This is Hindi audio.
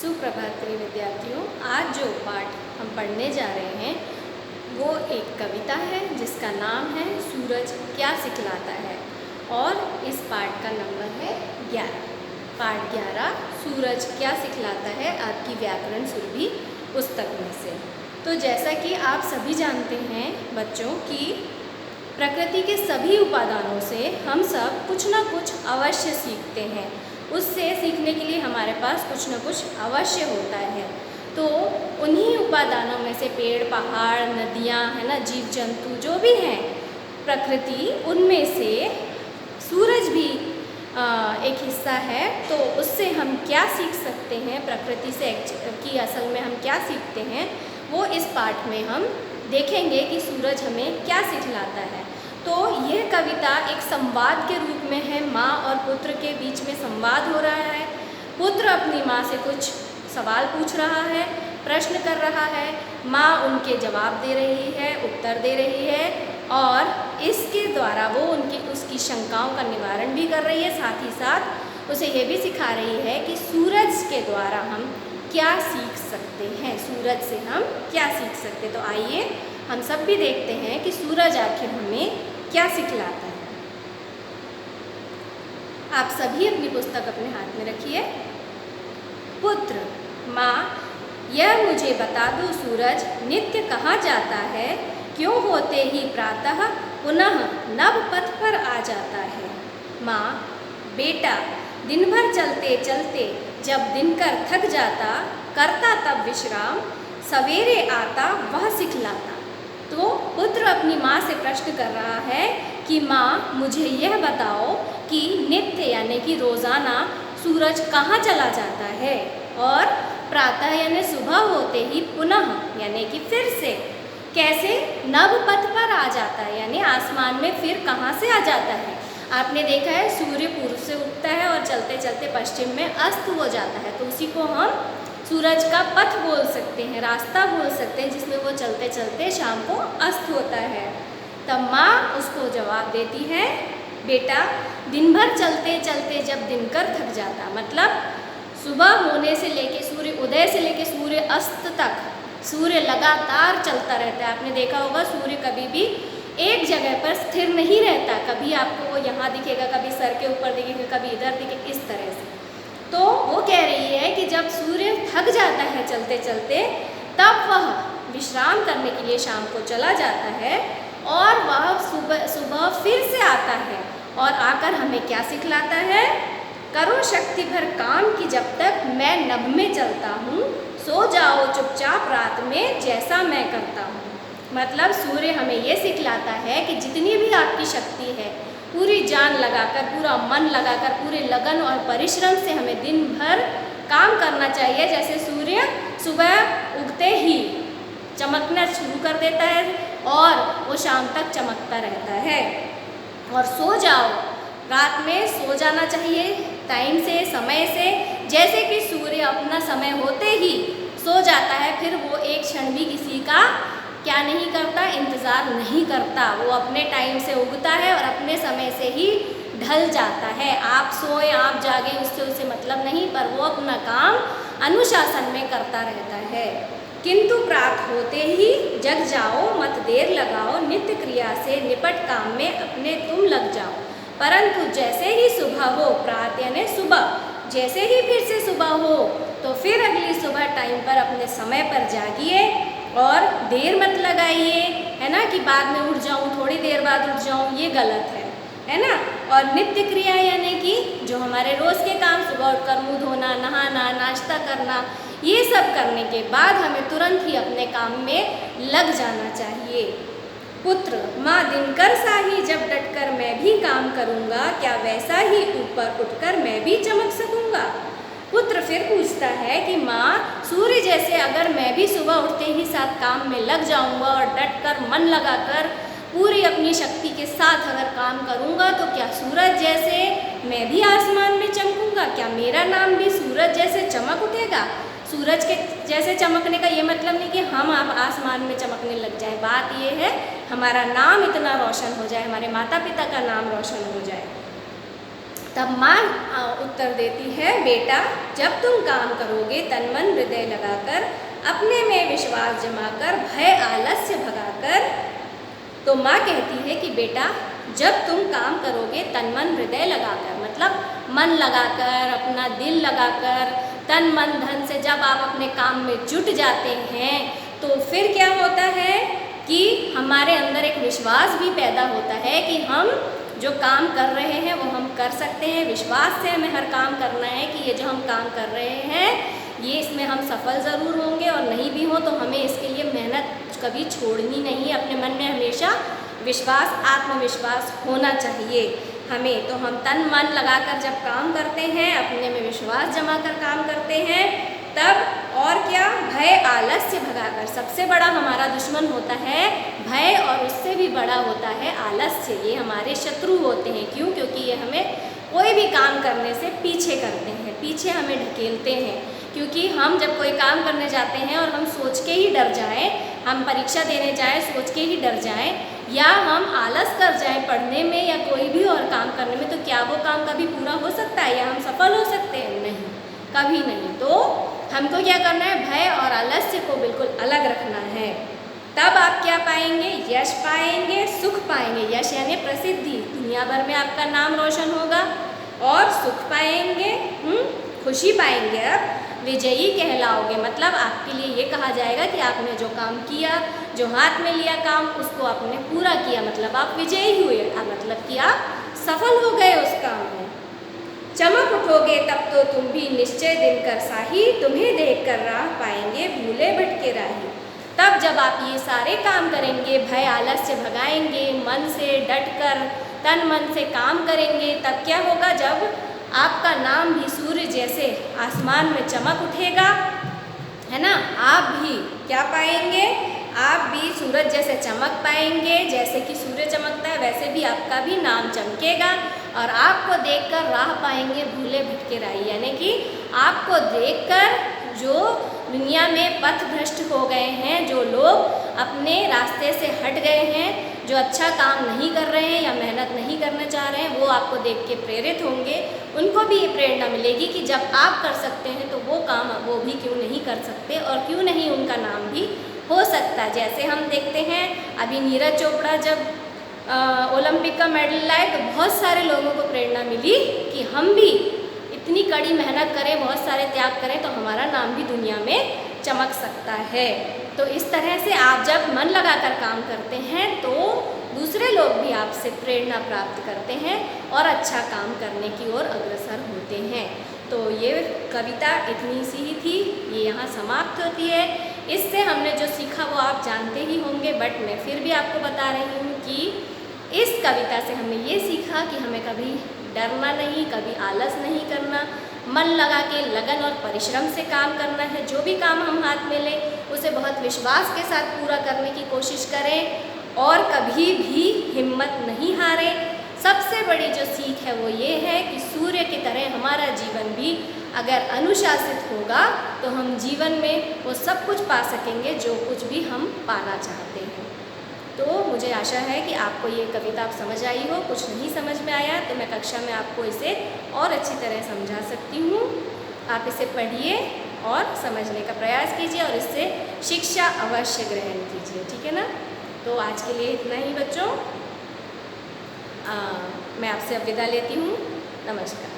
सुप्रभात प्रिय विद्यार्थियों। आज जो पाठ हम पढ़ने जा रहे हैं वो एक कविता है जिसका नाम है सूरज क्या सिखलाता है और इस पाठ का नंबर है 11। पाठ 11 सूरज क्या सिखलाता है आपकी व्याकरण सुरभि पुस्तक में से। तो जैसा कि आप सभी जानते हैं बच्चों कि प्रकृति के सभी उपादानों से हम सब कुछ ना कुछ अवश्य सीखते हैं। उससे सीखने के लिए हमारे पास कुछ न कुछ अवश्य होता है। तो उन्हीं उपादानों में से पेड़ पहाड़ नदियाँ है ना, जीव जंतु जो भी हैं प्रकृति, उनमें से सूरज भी एक हिस्सा है। तो उससे हम क्या सीख सकते हैं, प्रकृति से कि असल में हम क्या सीखते हैं, वो इस पाठ में हम देखेंगे कि सूरज हमें क्या सिखलाता है। तो यह कविता एक संवाद के रूप में है। माँ और पुत्र के बीच में संवाद हो रहा है। पुत्र अपनी माँ से कुछ सवाल पूछ रहा है, प्रश्न कर रहा है, माँ उनके जवाब दे रही है, उत्तर दे रही है और इसके द्वारा वो उसकी शंकाओं का निवारण भी कर रही है। साथ ही साथ उसे ये भी सिखा रही है कि सूरज के द्वारा हम क्या सीख सकते हैं, सूरज से हम क्या सीख सकते हैं। तो आइए हम सब भी देखते हैं कि सूरज आखिर हमें क्या सिखलाता है। आप सभी अपनी पुस्तक अपने हाथ में रखिए। पुत्र, माँ यह मुझे बता दो सूरज नित्य कहाँ जाता है, क्यों होते ही प्रातः पुनः नव पथ पर आ जाता है। माँ, बेटा दिन भर चलते चलते जब दिनकर थक जाता, करता तब विश्राम, सवेरे आता वह सिखलाता। तो पुत्र अपनी माँ से प्रश्न कर रहा है कि माँ मुझे यह बताओ कि नित्य यानी कि रोज़ाना सूरज कहाँ चला जाता है और प्रातः यानी सुबह होते ही पुनः यानी कि फिर से कैसे नव पथ पर आ जाता है, यानी आसमान में फिर कहाँ से आ जाता है। आपने देखा है सूर्य पूर्व से उगता है और चलते चलते पश्चिम में अस्त हो जाता है। तो उसी को हम सूरज का पथ बोल सकते हैं, रास्ता बोल सकते हैं, जिसमें वो चलते चलते शाम को अस्त होता है। तब माँ उसको जवाब देती है, बेटा दिन भर चलते चलते जब दिनकर थक जाता, मतलब सुबह होने से लेके सूर्य उदय से लेके सूर्य अस्त तक सूर्य लगातार चलता रहता है। आपने देखा होगा सूर्य कभी भी एक जगह पर स्थिर नहीं रहता, कभी आपको वो यहाँ दिखेगा, कभी सर के ऊपर दिखेगा, कभी इधर दिखेगा, इस तरह से। तो वो कह रही है कि जब सूर्य थक जाता है चलते चलते, तब वह विश्राम करने के लिए शाम को चला जाता है और वह सुबह फिर से आता है और आकर हमें क्या सिखलाता है, करो शक्ति भर काम की जब तक मैं नभ में चलता हूँ, सो जाओ चुपचाप रात में जैसा मैं करता हूँ। मतलब सूर्य हमें ये सिखलाता है कि जितनी भी आपकी शक्ति है, पूरी जान लगाकर, पूरा मन लगाकर, पूरे लगन और परिश्रम से हमें दिन भर काम करना चाहिए। जैसे सूर्य सुबह उगते ही चमकना शुरू कर देता है और वो शाम तक चमकता रहता है। और सो जाओ, रात में सो जाना चाहिए टाइम से, समय से। जैसे कि सूर्य अपना समय होते ही सो जाता है, फिर वो एक क्षण भी किसी का क्या नहीं करता, इंतज़ार नहीं करता। वो अपने टाइम से उगता है और अपने समय से ही ढल जाता है। आप सोएं आप जागें उससे उसे मतलब नहीं, पर वो अपना काम अनुशासन में करता रहता है। किंतु प्रात होते ही जग जाओ, मत देर लगाओ, नित्य क्रिया से निपट काम में अपने तुम लग जाओ। परंतु जैसे ही सुबह हो, प्रात यानी सुबह, जैसे ही फिर से सुबह हो तो फिर अगली सुबह टाइम पर अपने समय पर जागिए और देर मत लगाइए, है ना, कि बाद में उठ जाऊँ, थोड़ी देर बाद उठ जाऊँ, ये गलत है ना। और नित्य क्रिया यानी कि जो हमारे रोज़ के काम, सुबह उठकर मुँह धोना, नहाना, नाश्ता करना, ये सब करने के बाद हमें तुरंत ही अपने काम में लग जाना चाहिए। पुत्र, माँ दिनकर सा ही जब डटकर मैं भी काम करूँगा, क्या वैसा ही ऊपर उठकर मैं भी चमक सकूँगा। पुत्र फिर पूछता है कि माँ सूर्य जैसे अगर मैं भी सुबह उठते ही साथ काम में लग जाऊँगा और डटकर मन लगाकर पूरी अपनी शक्ति के साथ अगर काम करूँगा, तो क्या सूरज जैसे मैं भी आसमान में चमकूँगा, क्या मेरा नाम भी सूरज जैसे चमक उठेगा। सूरज के जैसे चमकने का ये मतलब नहीं कि हम आप आसमान में चमकने लग जाए, बात ये है हमारा नाम इतना रोशन हो जाए, हमारे माता पिता का नाम रोशन हो जाए। तब माँ उत्तर देती है, बेटा जब तुम काम करोगे तन मन हृदय लगाकर, अपने में विश्वास जमाकर, भय आलस्य भगाकर। तो माँ कहती है कि बेटा जब तुम काम करोगे तन मन हृदय लगाकर, मतलब मन लगाकर, अपना दिल लगाकर, तन मन धन से जब आप अपने काम में जुट जाते हैं तो फिर क्या होता है कि हमारे अंदर एक विश्वास भी पैदा होता है कि हम जो काम कर रहे हैं वो हम कर सकते हैं। विश्वास से हमें हर काम करना है कि ये जो हम काम कर रहे हैं ये इसमें हम सफल ज़रूर होंगे, और नहीं भी हो तो हमें इसके लिए मेहनत कभी छोड़नी नहीं है। अपने मन में हमेशा विश्वास, आत्मविश्वास होना चाहिए हमें। तो हम तन मन लगाकर जब काम करते हैं, अपने में विश्वास जमा कर काम करते हैं, तब और क्या, भय आलस्य भगाकर। सबसे बड़ा हमारा दुश्मन होता है भय, और उससे भी बड़ा होता है आलस्य। ये हमारे शत्रु होते हैं। क्यों? क्योंकि ये हमें कोई भी काम करने से पीछे करते हैं, पीछे हमें ढकेलते हैं। क्योंकि हम जब कोई काम करने जाते हैं और हम सोच के ही डर जाएं, हम परीक्षा देने जाएं सोच के ही डर जाएं, या हम आलस कर जाएं पढ़ने में या कोई भी और काम करने में, तो क्या वो काम कभी पूरा हो सकता है या हम सफल हो सकते हैं? नहीं, कभी नहीं। तो हमको क्या करना है, भय और आलस्य को बिल्कुल अलग रखना है। तब आप क्या पाएंगे, यश पाएंगे, सुख पाएंगे। यश यानी प्रसिद्धि, दुनिया भर में आपका नाम रोशन होगा, और सुख पाएंगे, खुशी पाएंगे। अब विजयी कहलाओगे, मतलब आपके लिए ये कहा जाएगा कि आपने जो काम किया, जो हाथ में लिया काम, उसको आपने पूरा किया, मतलब आप विजयी हुए, मतलब कि आप सफल हो गए उस काम में। चमक उठोगे तब तो तुम भी निश्चय दिनकर साही, तुम्हें देखकर राह पाएंगे भूले भटके राही। तब जब आप ये सारे काम करेंगे, भय आलस्य भगाएंगे, मन से डटकर तन मन से काम करेंगे, तब क्या होगा, जब आपका नाम भी सूर्य जैसे आसमान में चमक उठेगा, है ना, आप भी क्या पाएंगे, आप भी सूरज जैसे चमक पाएंगे। जैसे कि सूर्य चमकता है वैसे भी आपका भी नाम चमकेगा, और आपको देखकर राह पाएंगे भूले भटके राही। यानी कि आपको देखकर जो दुनिया में पथ भ्रष्ट हो गए हैं, जो लोग अपने रास्ते से हट गए हैं, जो अच्छा काम नहीं कर रहे हैं या मेहनत नहीं करना चाह रहे हैं, वो आपको देख के प्रेरित होंगे। उनको भी ये प्रेरणा मिलेगी कि जब आप कर सकते हैं तो वो काम वो भी क्यों नहीं कर सकते, और क्यों नहीं उनका नाम भी हो सकता है। जैसे हम देखते हैं अभी नीरज चोपड़ा जब ओलंपिक का मेडल लाए तो बहुत सारे लोगों को प्रेरणा मिली कि हम भी इतनी कड़ी मेहनत करें, बहुत सारे त्याग करें तो हमारा नाम भी दुनिया में चमक सकता है। तो इस तरह से आप जब मन लगाकर काम करते हैं तो दूसरे लोग भी आपसे प्रेरणा प्राप्त करते हैं और अच्छा काम करने की ओर अग्रसर होते हैं। तो ये कविता इतनी सी ही थी, ये यहाँ समाप्त होती है। इससे हमने जो सीखा वो आप जानते ही होंगे, बट मैं फिर भी आपको बता रही हूँ कि इस कविता से हमने ये सीखा कि हमें कभी डरना नहीं, कभी आलस नहीं करना, मन लगा के लगन और परिश्रम से काम करना है। जो भी काम हम हाथ में लें उसे बहुत विश्वास के साथ पूरा करने की कोशिश करें और कभी भी हिम्मत नहीं हारें। सबसे बड़ी जो सीख है वो ये है कि सूर्य की तरह हमारा जीवन भी अगर अनुशासित होगा तो हम जीवन में वो सब कुछ पा सकेंगे जो कुछ भी हम पाना चाहते हैं। तो मुझे आशा है कि आपको ये कविता आप समझ आई हो। कुछ नहीं समझ में आया तो मैं कक्षा में आपको इसे और अच्छी तरह समझा सकती हूँ। आप इसे पढ़िए और समझने का प्रयास कीजिए और इससे शिक्षा अवश्य ग्रहण कीजिए, ठीक है ना। तो आज के लिए इतना ही बच्चों, मैं आपसे अब विदा लेती हूँ। नमस्कार।